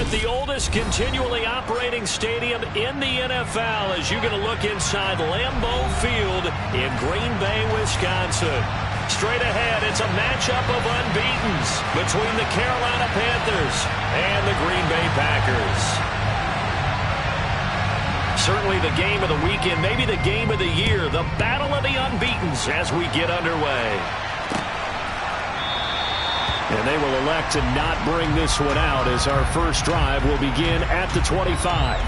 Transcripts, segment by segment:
at the oldest continually operating stadium in the NFL as you're going to look inside Lambeau Field in Green Bay, Wisconsin. Straight ahead, it's a matchup of unbeatens between the Carolina Panthers and the Green Bay Packers. Certainly the game of the weekend, maybe the game of the year, the battle of the unbeatens as we get underway. And they will elect to not bring this one out as our first drive will begin at the 25.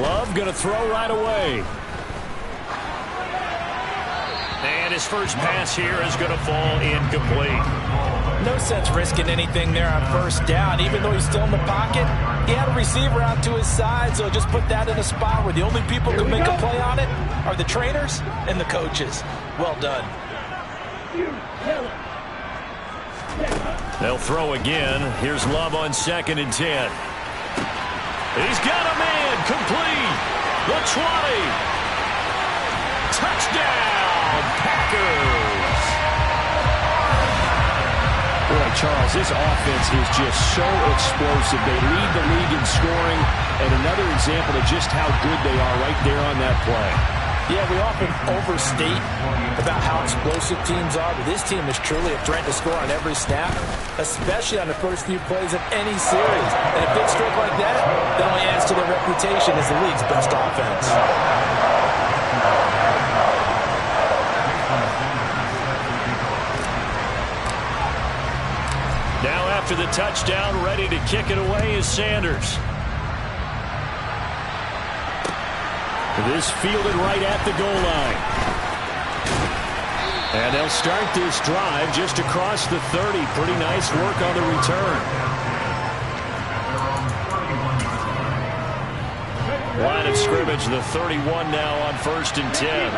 Love going to throw right away. And his first pass here is going to fall incomplete. No sense risking anything there on first down. Even though he's still in the pocket, he had a receiver out to his side, so just put that in a spot where the only people who can make a play on it are the trainers and the coaches. Well done. They'll throw again. Here's Love on 2nd and 10. He's got a man complete. The 20. Touchdown, Packers. Boy, Charles, this offense is just so explosive. They lead the league in scoring, and another example of just how good they are right there on that play. Yeah, we often overstate about how explosive teams are, but this team is truly a threat to score on every snap, especially on the first few plays of any series. And a big streak like that only adds to their reputation as the league's best offense. Now after the touchdown, ready to kick it away is Sanders. This fielded right at the goal line. And they'll start this drive just across the 30. Pretty nice work on the return. Line of scrimmage, the 31 now on 1st and 10.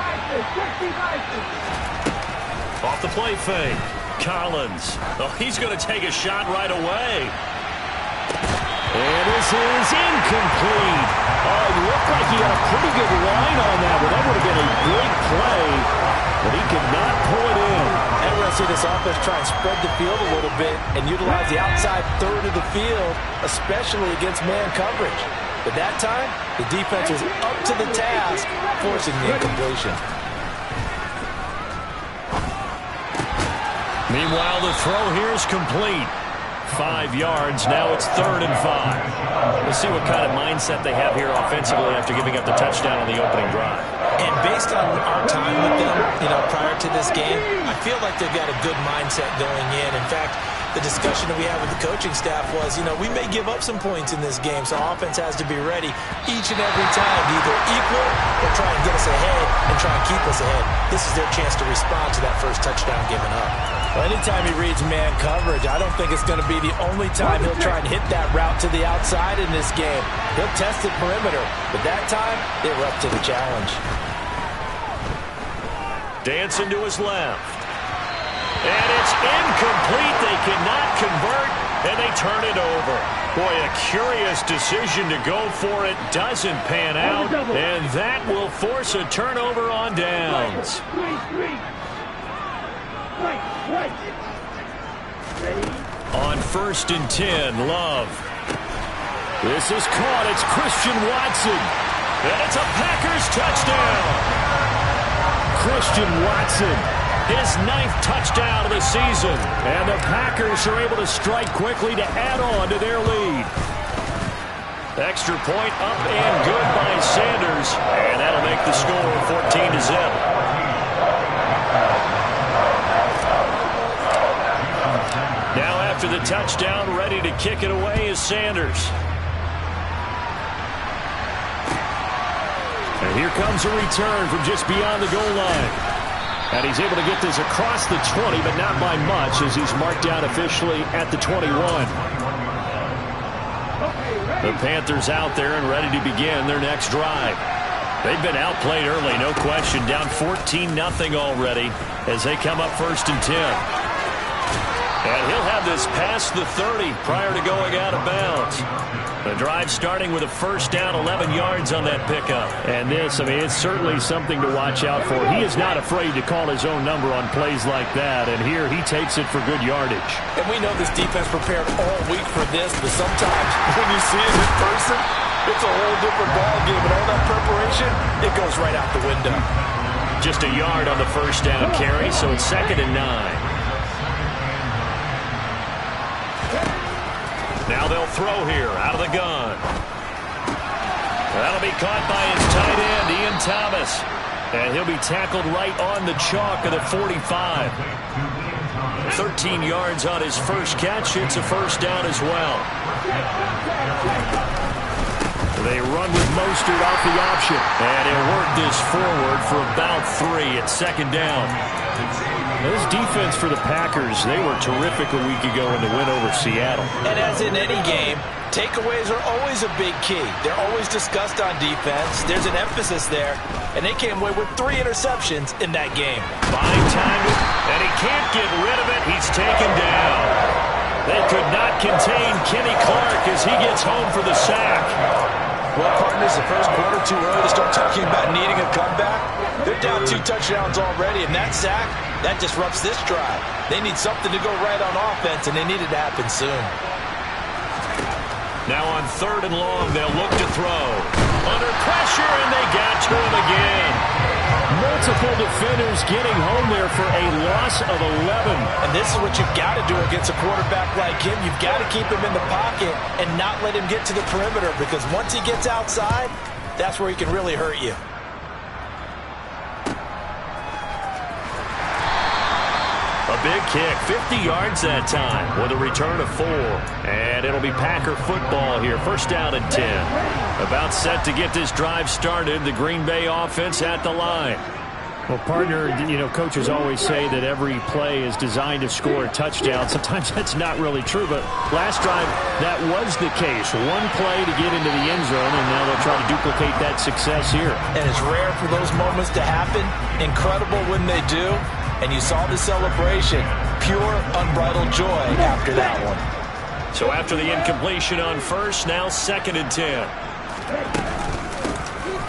Off the play fake. Collins. Oh, he's going to take a shot right away. And this is incomplete. Oh, it looked like he had a pretty good line on that one. That would have been a big play, but he could not pull it in. And we're going to see this offense try and spread the field a little bit and utilize the outside third of the field, especially against man coverage. But that time, the defense was up to the task, forcing the incompletion. Meanwhile, the throw here is complete. 5 yards. Now it's 3rd and 5. We'll see what kind of mindset they have here offensively after giving up the touchdown on the opening drive. And based on our time with them, prior to this game, I feel like they've got a good mindset going in. In fact, the discussion that we had with the coaching staff was, we may give up some points in this game, so offense has to be ready each and every time to either equal or try and get us ahead and try and keep us ahead. This is their chance to respond to that first touchdown given up. Well, anytime he reads man coverage, I don't think it's going to be the only time he'll try and hit that route to the outside in this game. He'll test the perimeter, but that time, they were up to the challenge. Dancing to his left. And it's incomplete. They cannot convert, and they turn it over. Boy, a curious decision to go for it. Doesn't pan out, and that will force a turnover on downs. On 1st and 10, Love. This is caught. It's Christian Watson. And it's a Packers touchdown. Christian Watson, his 9th touchdown of the season. And the Packers are able to strike quickly to add on to their lead. Extra point up and good by Sanders. And that'll make the score 14-0. Now after the touchdown, ready to kick it away is Sanders. And here comes a return from just beyond the goal line. And he's able to get this across the 20, but not by much, as he's marked down officially at the 21. The Panthers out there and ready to begin their next drive. They've been outplayed early, no question. Down 14-0 already as they come up 1st and 10. And he'll have this past the 30 prior to going out of bounds. The drive starting with a first down, 11 yards on that pickup. And this, I mean, it's certainly something to watch out for. He is not afraid to call his own number on plays like that. And here he takes it for good yardage. And we know this defense prepared all week for this, but sometimes when you see it in person, it's a whole different ballgame. And all that preparation, it goes right out the window. Just a yard on the first down carry, so it's 2nd and 9. Now they'll throw here out of the gun. That'll be caught by his tight end, Ian Thomas. And he'll be tackled right on the chalk of the 45. 13 yards on his first catch. It's a first down as well. They run with Mostert off the option. And he'll work this forward for about 3 at 2nd down. This defense for the Packers, they were terrific a week ago in the win over Seattle. And as in any game, takeaways are always a big key. They're always discussed on defense. There's an emphasis there. And they came away with 3 interceptions in that game. Fine time, and he can't get rid of it. He's taken down. They could not contain Kenny Clark as he gets home for the sack. Well, partners, the first quarter too early to start talking about needing a comeback. They're down 2 touchdowns already, and that sack, that disrupts this drive. They need something to go right on offense, and they need it to happen soon. Now on 3rd and long, they'll look to throw. Under pressure, and they got to him again. Multiple defenders getting home there for a loss of 11. And this is what you've got to do against a quarterback like him. You've got to keep him in the pocket and not let him get to the perimeter, because once he gets outside, that's where he can really hurt you. A big kick, 50 yards that time with a return of 4. And it'll be Packer football here, 1st down and 10. About set to get this drive started, the Green Bay offense at the line. Well, partner, you know, coaches always say that every play is designed to score a touchdown. Sometimes that's not really true, but last drive, that was the case. One play to get into the end zone, and now they'll try to duplicate that success here. And it's rare for those moments to happen. Incredible when they do. And you saw the celebration. Pure, unbridled joy after that one. So after the incompletion on first, now 2nd and 10.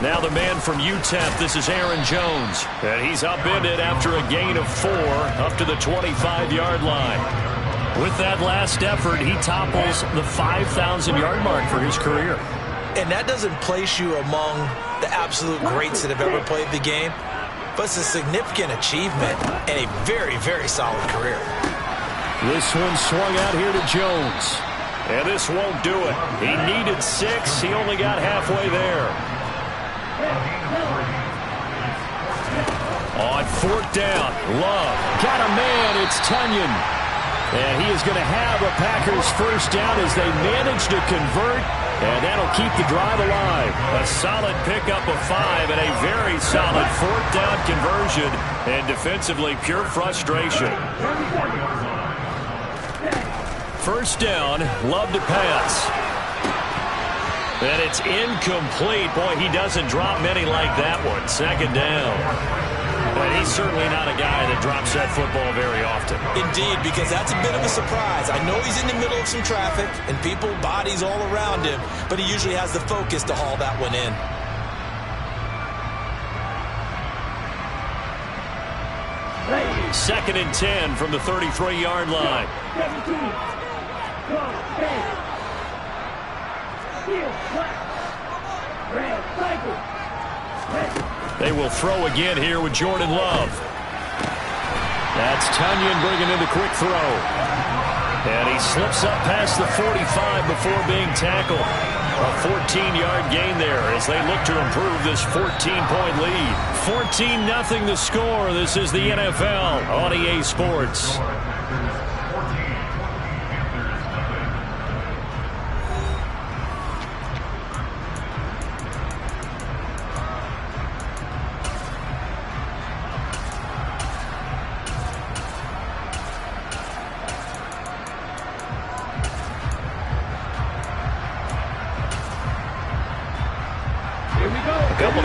Now the man from UTEP, this is Aaron Jones. And he's upended after a gain of 4 up to the 25-yard line. With that last effort, he topples the 5,000-yard mark for his career. And that doesn't place you among the absolute greats that have ever played the game. But it's a significant achievement and a very, very solid career. This one swung out here to Jones. And this won't do it. He needed 6. He only got halfway there. On 4th down, Love got a man. It's Tunyon. And he is going to have a Packers first down as they manage to convert. And that'll keep the drive alive. A solid pickup of 5 and a very solid 4th down conversion. And defensively, pure frustration. First down, Love to pass. And it's incomplete. Boy, he doesn't drop many like that one. 2nd down. But he's certainly not a guy that drops that football very often. Indeed, because that's a bit of a surprise. I know he's in the middle of some traffic and people, bodies all around him, but he usually has the focus to haul that one in. Second and 10 from the 33-yard line. They will throw again here with Jordan Love. That's Tunyon bringing in the quick throw. And he slips up past the 45 before being tackled. A 14-yard gain there as they look to improve this 14-point lead. 14-0 the score. This is the NFL on EA Sports.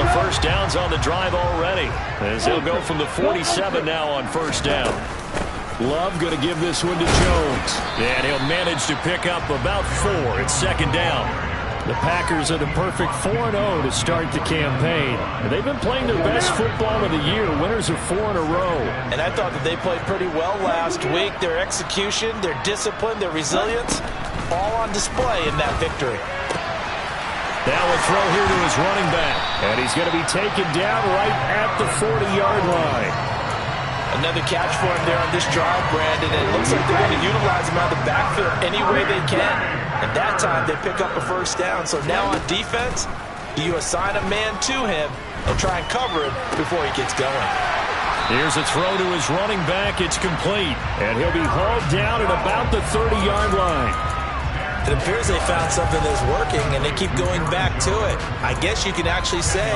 of first downs on the drive already, as he'll go from the 47 now on first down. Love going to give this one to Jones. And he'll manage to pick up about 4. It's second down. The Packers are the perfect 4-0 to start the campaign. They've been playing their best football of the year, winners of 4 in a row. And I thought that they played pretty well last week. Their execution, their discipline, their resilience, all on display in that victory. Now a throw here to his running back. And he's going to be taken down right at the 40-yard line. Another catch for him there on this drive, Brandon. And it looks like they're going to utilize him out of the backfield any way they can. At that time, they pick up a first down. So now on defense, do you assign a man to him and try and cover him before he gets going? Here's a throw to his running back. It's complete. And he'll be hauled down at about the 30-yard line. It appears they found something that's working, and they keep going back to it. I guess you can actually say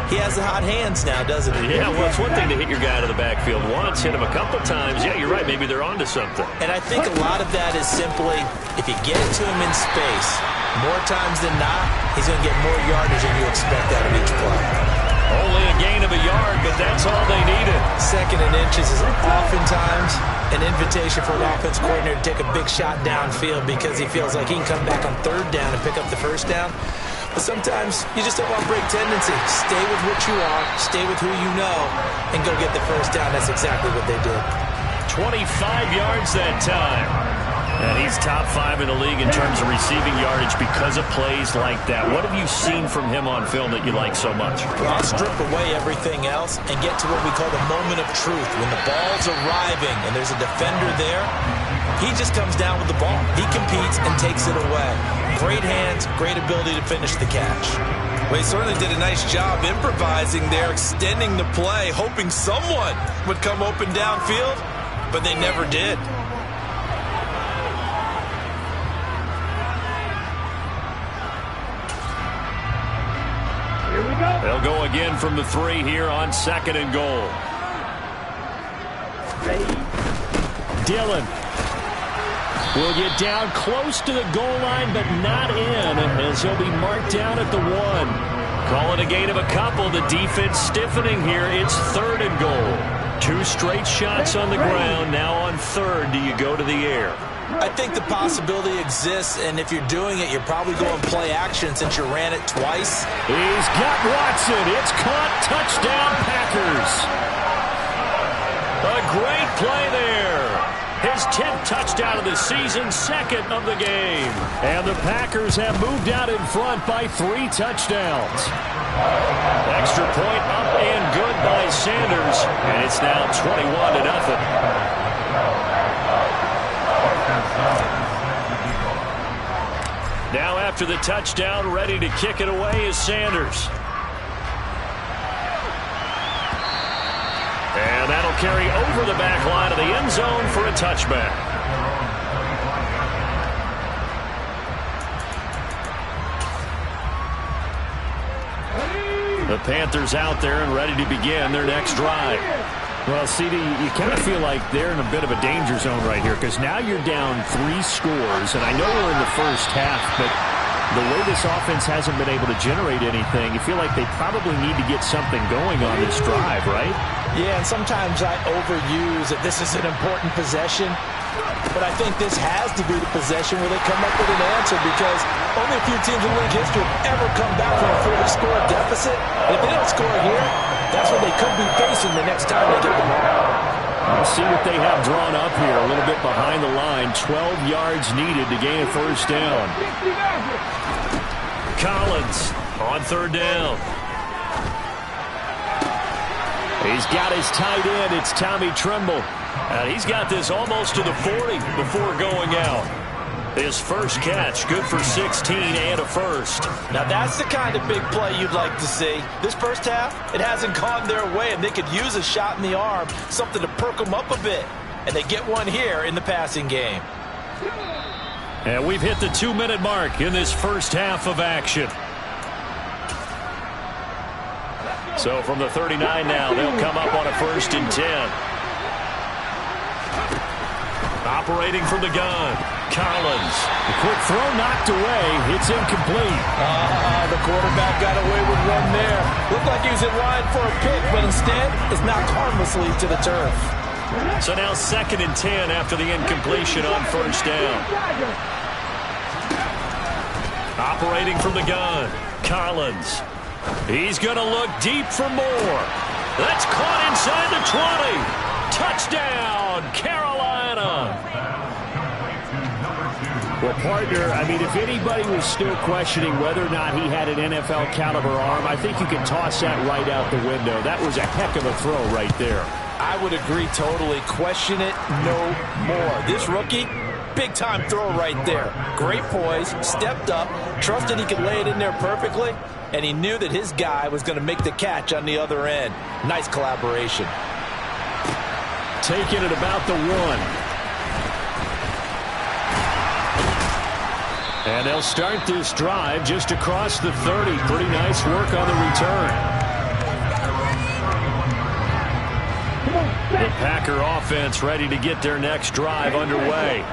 he has the hot hands now, doesn't he? Yeah, well, it's one thing to hit your guy out of the backfield once, hit him a couple times. Yeah, you're right. Maybe they're onto something. And I think a lot of that is simply if you get it to him in space, more times than not, he's going to get more yardage than you expect out of each play. Only a gain of a yard, but that's all they needed. Second and inches is oftentimes an invitation for an offense coordinator to take a big shot downfield because he feels like he can come back on third down and pick up the first down. But sometimes you just don't want to break tendency. Stay with what you are, stay with who you know, and go get the first down. That's exactly what they did. 25 yards that time. And he's top 5 in the league in terms of receiving yardage because of plays like that. What have you seen from him on film that you like so much? Well, I'll strip away everything else and get to what we call the moment of truth. When the ball's arriving and there's a defender there, he just comes down with the ball. He competes and takes it away. Great hands, great ability to finish the catch. Well, he certainly did a nice job improvising there, extending the play, hoping someone would come open downfield, but they never did. They'll go again from the 3 here on second and goal. Dillon will get down close to the goal line, but not in, as he'll be marked down at the 1. Calling a gain of a couple. The defense stiffening here. It's third and goal. 2 straight shots on the ground. Now on third, do you go to the air? I think the possibility exists, and if you're doing it, you're probably going play action since you ran it twice. He's got Watson. It's caught. Touchdown, Packers. A great play there. His 10th touchdown of the season, second of the game. And the Packers have moved out in front by 3 touchdowns. Extra point up and good by Sanders, and it's now 21-0. Now after the touchdown, ready to kick it away is Sanders. And that'll carry over the back line of the end zone for a touchback. The Panthers out there and ready to begin their next drive. Well, CD, you kind of feel like they're in a bit of a danger zone right here because now you're down 3 scores, and I know we're in the first half, but the way this offense hasn't been able to generate anything, you feel like they probably need to get something going on this drive, right? Yeah, and sometimes I overuse that this is an important possession, but I think this has to be the possession where they come up with an answer because only a few teams in league history have ever come back from a 40-score deficit. And if they don't score here, that's what they could be facing the next time they get the ball. Let's see what they have drawn up here. A little bit behind the line. 12 yards needed to gain a first down. Collins on third down. He's got his tight end. It's Tommy Tremble. And he's got this almost to the 40 before going out. His first catch, good for 16 and a first. Now that's the kind of big play you'd like to see. This first half, it hasn't gone their way, and they could use a shot in the arm, something to perk them up a bit. And they get one here in the passing game. And we've hit the 2-minute mark in this first half of action. So from the 39 now, they'll come up on a 1st and 10. Operating from the gun, Collins. The quick throw knocked away. It's incomplete. The quarterback got away with one there. Looked like he was in line for a pick, but instead is knocked harmlessly to the turf. So now 2nd and 10 after the incompletion on first down. Operating from the gun, Collins. He's going to look deep for more. That's caught inside the 20. Touchdown, Carolina. Well, partner, I mean, if anybody was still questioning whether or not he had an NFL caliber arm, I think you can toss that right out the window. That was a heck of a throw right there. I would agree totally. Question it no more. This rookie, big-time throw right there. Great poise, stepped up, trusted he could lay it in there perfectly, and he knew that his guy was going to make the catch on the other end. Nice collaboration. Taking it about the 1. And they'll start this drive just across the 30. Pretty nice work on the return. The Packer offense ready to get their next drive underway.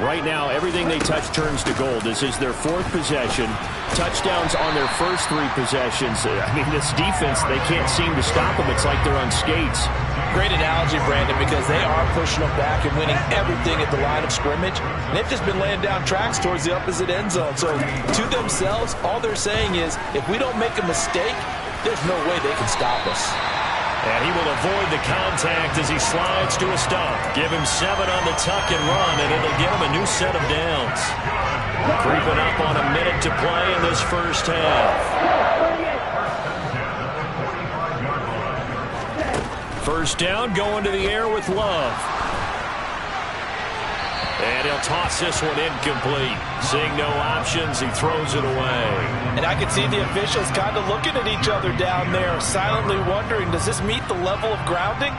Right now, everything they touch turns to gold. This is their 4th possession. Touchdowns on their first 3 possessions. I mean, this defense, they can't seem to stop them. It's like they're on skates. Great analogy, Brandon, because they are pushing them back and winning everything at the line of scrimmage. And they've just been laying down tracks towards the opposite end zone. So to themselves, all they're saying is, if we don't make a mistake, there's no way they can stop us. And he will avoid the contact as he slides to a stop. Give him 7 on the tuck and run, and it'll get him a new set of downs. Creeping up on a minute to play in this first half. First down, going to the air with Love. And he'll toss this one incomplete. Seeing no options, he throws it away. And I can see the officials kind of looking at each other down there, silently wondering, does this meet the level of grounding?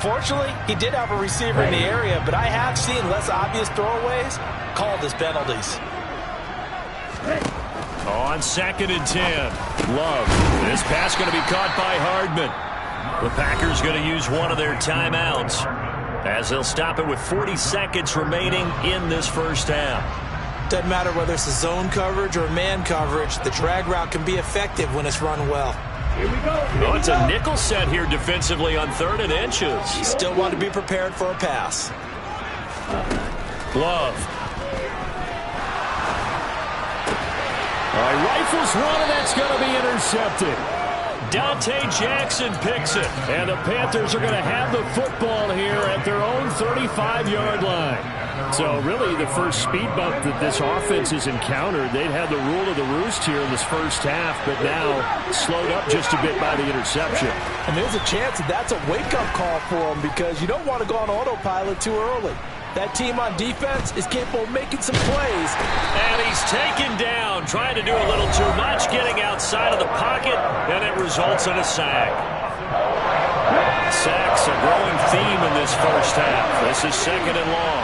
Fortunately, he did have a receiver in the area, but I have seen less obvious throwaways called as penalties. On 2nd and 10, Love. This pass going to be caught by Hardman. The Packers going to use one of their timeouts as they'll stop it with 40 seconds remaining in this first half. Doesn't matter whether it's a zone coverage or man coverage, the drag route can be effective when it's run well. Here we go. Oh, it's a nickel set here defensively on 3rd and inches. Still want to be prepared for a pass. Love. All right, rifles one, and that's going to be intercepted. Dante Jackson picks it. And the Panthers are going to have the football here at their own 35-yard line. So really the first speed bump that this offense has encountered, they'd had the rule of the roost here in this first half, but now slowed up just a bit by the interception. And there's a chance that that's a wake-up call for them because you don't want to go on autopilot too early. That team on defense is capable of making some plays. And he's taken down, trying to do a little too much, getting outside of the pocket, and it results in a sack. Sacks a growing theme in this first half. This is 2nd and long.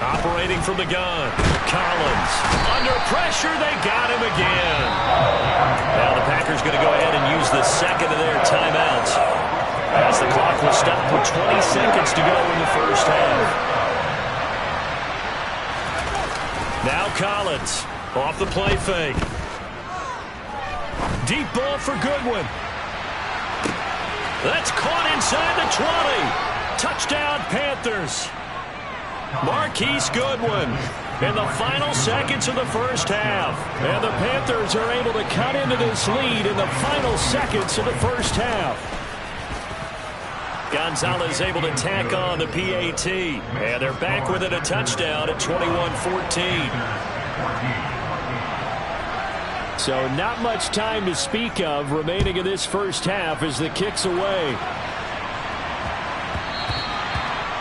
Operating from the gun, Collins. Under pressure, they got him again. Now the Packers going to go ahead and use the 2nd of their timeouts as the clock will stop with 20 seconds to go in the first half. Now Collins off the play fake. Deep ball for Goodwin. That's caught inside the 20. Touchdown Panthers. Marquise Goodwin in the final seconds of the first half. And the Panthers are able to cut into this lead in the final seconds of the first half. Gonzalez able to tack on the PAT. And they're back within a touchdown at 21-14. So not much time to speak of remaining in this first half as the kick's away.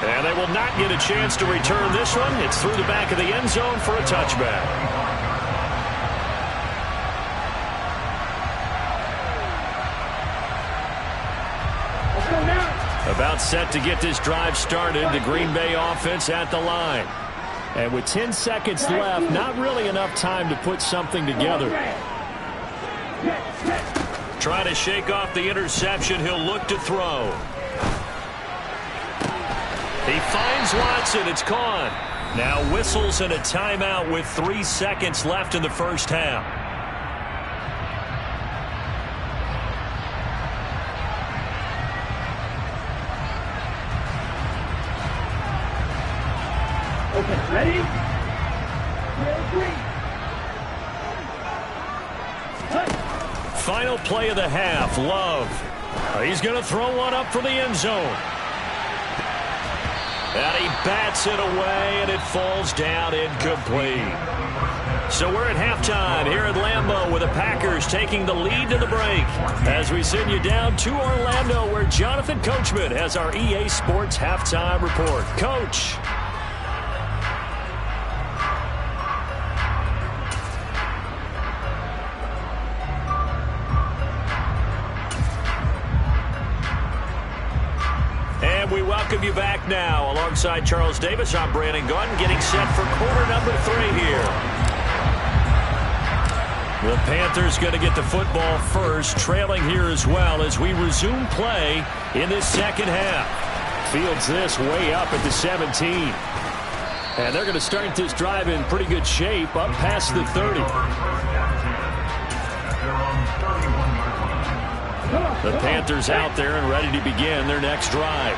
And they will not get a chance to return this one. It's through the back of the end zone for a touchback. About set to get this drive started. The Green Bay offense at the line. And with 10 seconds left, not really enough time to put something together. Trying to shake off the interception. He'll look to throw. He finds Watson. It's caught. Now whistles and a timeout with 3 seconds left in the first half. Okay, ready? Final play of the half. Love. He's going to throw one up for the end zone. And he bats it away, and it falls down incomplete. So we're at halftime here at Lambeau with the Packers taking the lead to the break. As we send you down to Orlando, where Jonathan Coachman has our EA Sports halftime report. Coach. We welcome you back now. Alongside Charles Davis, I'm Brandon Gunn, getting set for quarter number 3 here. The Panthers going to get the football first, trailing here as well as we resume play in this second half. Fields this way up at the 17. And they're going to start this drive in pretty good shape, up past the 30. The Panthers out there and ready to begin their next drive.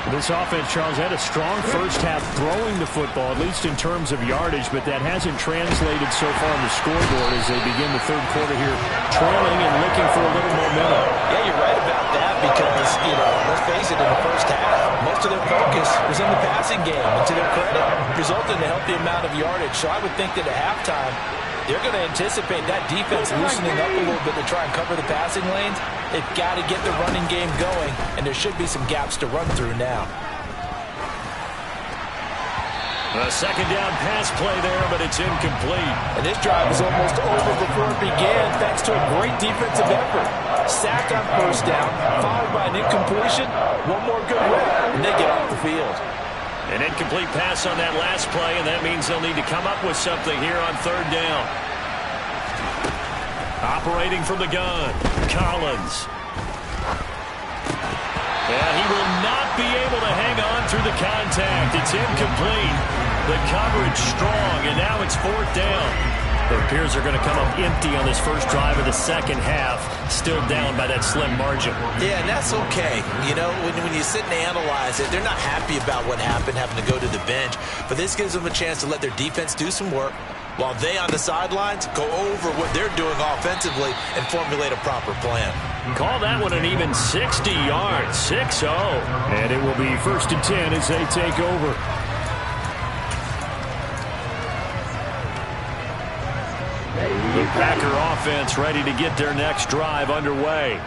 This offense, Charles, had a strong first half throwing the football, at least in terms of yardage, but that hasn't translated so far on the scoreboard as they begin the third quarter here, trailing and looking for a little momentum. Yeah, you're right about that because, let's face it, in the first half, most of their focus was in the passing game, and to their credit, resulted in a healthy amount of yardage. So I would think that at halftime, they're going to anticipate that defense loosening up a little bit to try and cover the passing lanes. They've got to get the running game going, and there should be some gaps to run through now. A second down pass play there, but it's incomplete. And this drive was almost over before it began, thanks to a great defensive effort. Sack on first down, followed by an incompletion. One more good rip, and they get off the field. An incomplete pass on that last play, and that means they'll need to come up with something here on third down. Operating from the gun, Collins. And he will not be able to hang on through the contact. It's incomplete. The coverage strong, and now it's fourth down. It appears they're going to come up empty on this first drive of the second half, still down by that slim margin. Yeah, and that's okay. When you sit and analyze it, they're not happy about what happened, having to go to the bench. But this gives them a chance to let their defense do some work, while they on the sidelines go over what they're doing offensively and formulate a proper plan. Call that one an even 60 yards, 6-0. And it will be 1st and 10 as they take over. The Packer offense ready to get their next drive underway.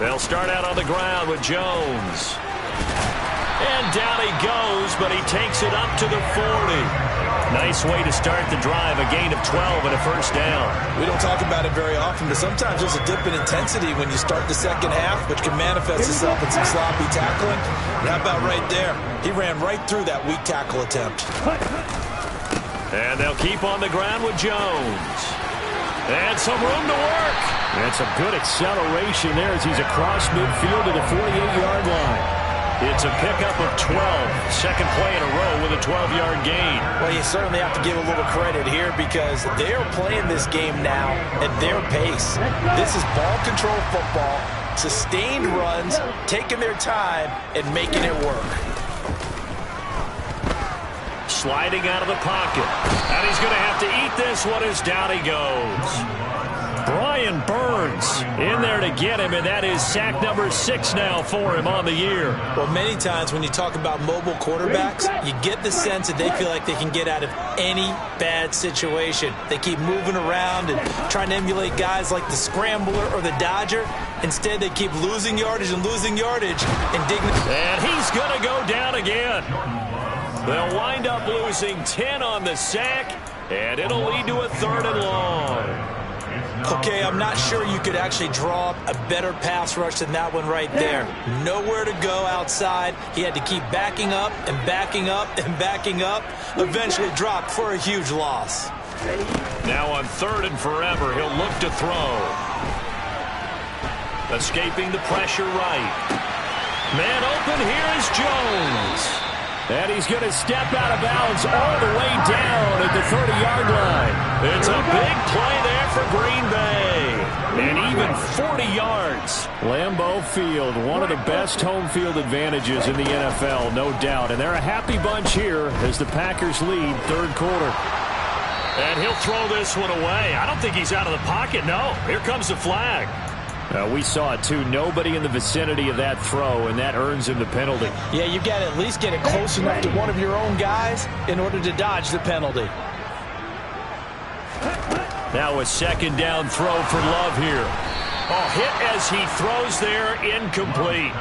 They'll start out on the ground with Jones. And down he goes, but he takes it up to the 40. Nice way to start the drive, a gain of 12 and a first down. We don't talk about it very often, but sometimes there's a dip in intensity when you start the second half, which can manifest itself in some sloppy tackling. And how about right there? He ran right through that weak tackle attempt. And they'll keep on the ground with Jones. And some room to work. And some good acceleration there as he's across midfield to the 48-yard line. It's a pickup of 12. Second play in a row with a 12-yard gain. Well, you certainly have to give a little credit here because they're playing this game now at their pace. This is ball control football, sustained runs, taking their time, and making it work. Sliding out of the pocket. And he's going to have to eat this one as down he goes. Brian Burns in there to get him, and that is sack number 6 now for him on the year. Well, many times when you talk about mobile quarterbacks, you get the sense that they feel like they can get out of any bad situation. They keep moving around and trying to emulate guys like the Scrambler or the Dodger. Instead, they keep losing yardage and losing yardage. And he's going to go down again. They'll wind up losing 10 on the sack, and it'll lead to a 3rd and long. Okay, I'm not sure you could actually draw up a better pass rush than that one right there. Nowhere to go outside. He had to keep backing up and backing up and backing up. Eventually dropped for a huge loss. Now on 3rd and forever, he'll look to throw. Escaping the pressure right. Man open, here is Jones. And he's going to step out of bounds all the way down at the 30-yard line. It's a big play there for Green Bay. And even 40 yards. Lambeau Field, one of the best home field advantages in the NFL, no doubt. And they're a happy bunch here as the Packers lead 3rd quarter. And he'll throw this one away. I don't think he's out of the pocket, no. Here comes the flag. We saw it, too. Nobody in the vicinity of that throw, and that earns him the penalty. Yeah, you've got to at least get it close enough to one of your own guys in order to dodge the penalty. Now a 2nd down throw for Love here. Oh, hit as he throws there, incomplete.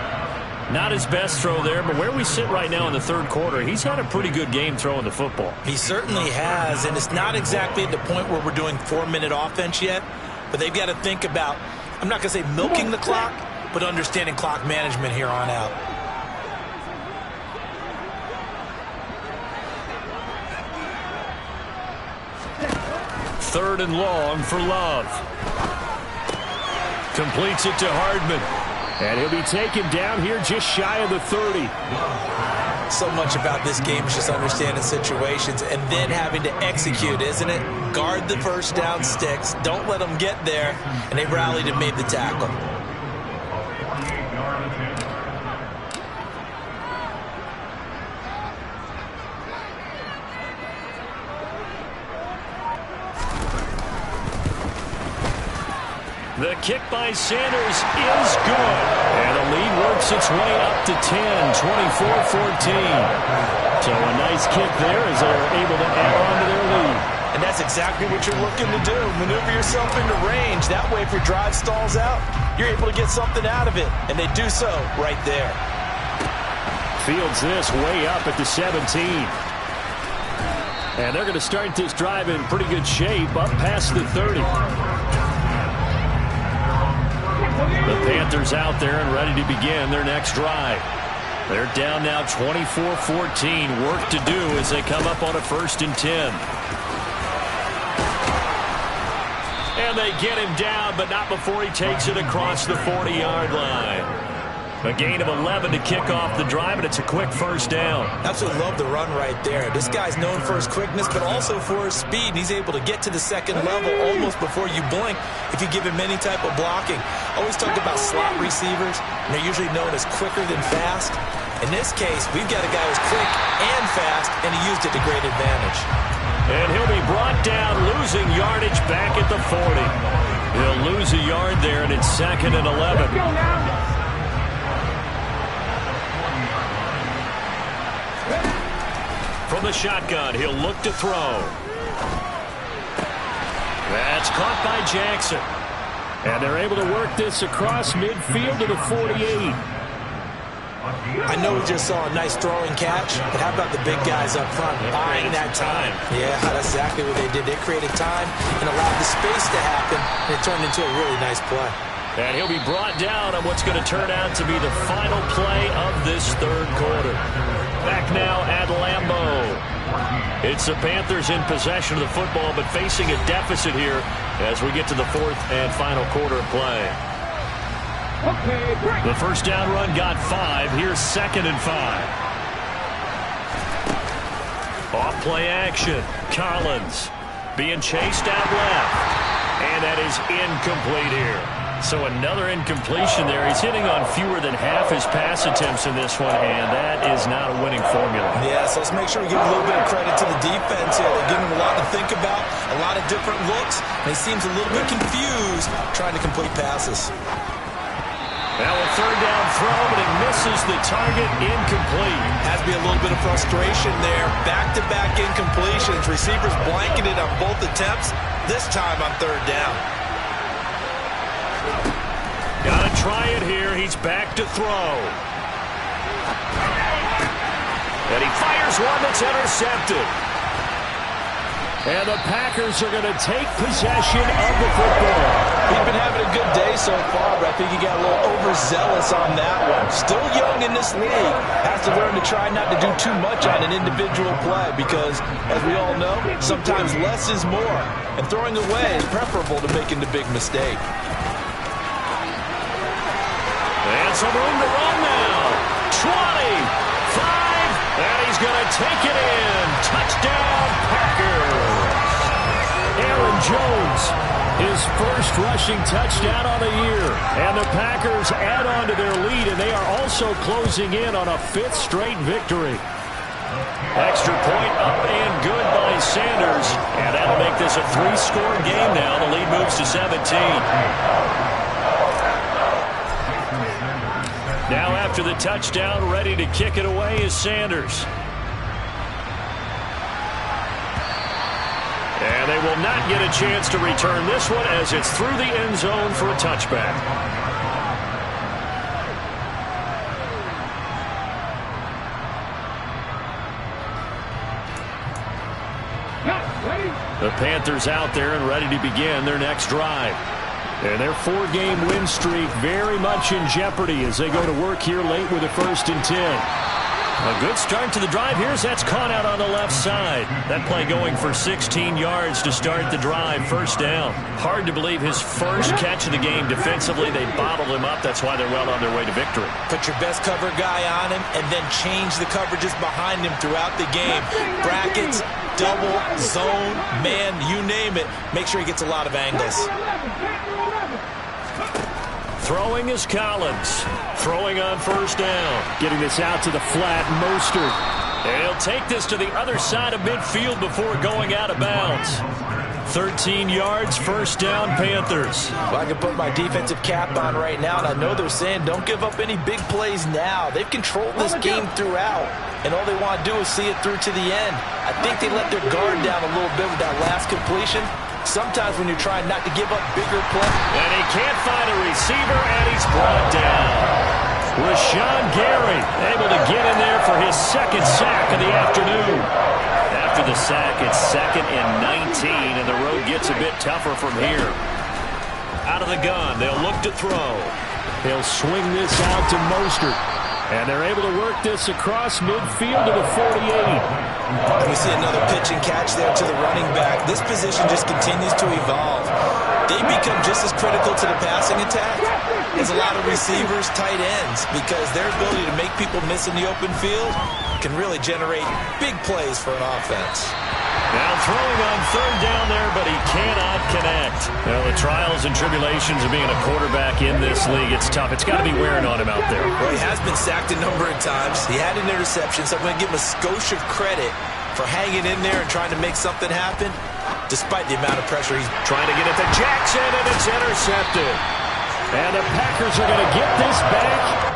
Not his best throw there, but where we sit right now in the 3rd quarter, he's had a pretty good game throwing the football. He certainly has, and it's not exactly at the point where we're doing 4-minute offense yet, but they've got to think about, I'm not going to say milking the clock, but understanding clock management here on out. Third and long for Love. Completes it to Hardman. And he'll be taken down here just shy of the 30. So much about this game is just understanding situations and then having to execute, isn't it? Guard the first down sticks. Don't let them get there. And they rallied and made the tackle. The kick by Sanders is good. And the lead works its way up to 10, 24-14. So a nice kick there as they're able to add on to their lead. And that's exactly what you're looking to do. Maneuver yourself into range. That way, if your drive stalls out, you're able to get something out of it. And they do so right there. Fields this way up at the 17. And they're going to start this drive in pretty good shape up past the 30. The Panthers out there and ready to begin their next drive. They're down now 24-14. Work to do as they come up on a 1st and 10. And they get him down, but not before he takes it across the 40-yard line. A gain of 11 to kick off the drive, and it's a quick 1st down. Absolutely love the run right there. This guy's known for his quickness, but also for his speed. And he's able to get to the 2nd level almost before you blink if you give him any type of blocking. Always talked about slot receivers, and they're usually known as quicker than fast. In this case, we've got a guy who's quick and fast, and he used it to great advantage. And he'll be brought down, losing yardage back at the 40. He'll lose a yard there, and it's 2nd and 11. From the shotgun, he'll look to throw. That's caught by Jackson. And they're able to work this across midfield to the 48. I know we just saw a nice throwing catch, but how about the big guys up front buying that time? Yeah, that's exactly what they did. They created time and allowed the space to happen, and it turned into a really nice play. And he'll be brought down on what's going to turn out to be the final play of this 3rd quarter. Back now at Lambeau. It's the Panthers in possession of the football, but facing a deficit here as we get to the 4th and final quarter of play. The 1st down run got 5. Here's 2nd and 5. Off play action. Collins being chased out left. And that is incomplete here. So another incompletion there. He's hitting on fewer than half his pass attempts in this one, and that is not a winning formula. Yeah, so let's make sure we give a little bit of credit to the defense here. They're giving him a lot to think about, a lot of different looks, and he seems a little bit confused trying to complete passes. Now a 3rd down throw, but he misses the target, incomplete. Has to be a little bit of frustration there. Back-to-back incompletions. Receivers blanketed on both attempts, this time on 3rd down. Gotta try it here. He's back to throw. And he fires one that's intercepted. And the Packers are going to take possession of the football. He's been having a good day so far, but I think he got a little overzealous on that one. Still young in this league. Has to learn to try not to do too much on an individual play because, as we all know, sometimes less is more. And throwing away is preferable to making the big mistake. And some room to run now. 25, and he's going to take it in. Touchdown, Packers. Aaron Jones, his first rushing touchdown on the year. And the Packers add on to their lead, and they are also closing in on a 5th straight victory. Extra point up and good by Sanders. And that'll make this a 3-score game now. The lead moves to 17. Now after the touchdown, ready to kick it away is Sanders. And they will not get a chance to return this one as it's through the end zone for a touchback. The Panthers out there and ready to begin their next drive. And their 4-game win streak very much in jeopardy as they go to work here late with a 1st and 10. A good start to the drive. That's caught out on the left side. That play going for 16 yards to start the drive. 1st down. Hard to believe his first catch of the game defensively. They bottled him up. That's why they're well on their way to victory. Put your best cover guy on him and then change the coverages behind him throughout the game. Brackets, double, zone, man, you name it. Make sure he gets a lot of angles. Throwing is Collins. Throwing on 1st down. Getting this out to the flat, Mostert. And he'll take this to the other side of midfield before going out of bounds. 13 yards, 1st down, Panthers. Well, I can put my defensive cap on right now, and I know they're saying don't give up any big plays now. They've controlled this game throughout, and all they want to do is see it through to the end. I think they let their guard down a little bit with that last completion. Sometimes when you're trying not to give up bigger plays. And he can't find a receiver, and he's brought down. Rashawn Gary able to get in there for his 2nd sack of the afternoon. After the sack, it's 2nd and 19, and the road gets a bit tougher from here. Out of the gun, they'll look to throw. He'll swing this out to Mostert. And they're able to work this across midfield to the 48. We see another pitch and catch there to the running back. This position just continues to evolve. They become just as critical to the passing attack as a lot of receivers, tight ends, because their ability to make people miss in the open field can really generate big plays for an offense. Now throwing on 3rd down there, but he cannot connect. Well, the trials and tribulations of being a quarterback in this league, it's tough. It's got to be wearing on him out there. Well, he has been sacked a number of times. He had an interception, so I'm going to give him a skosh of credit for hanging in there and trying to make something happen, despite the amount of pressure he's trying to get it to Jackson, and it's intercepted. And the Packers are going to get this back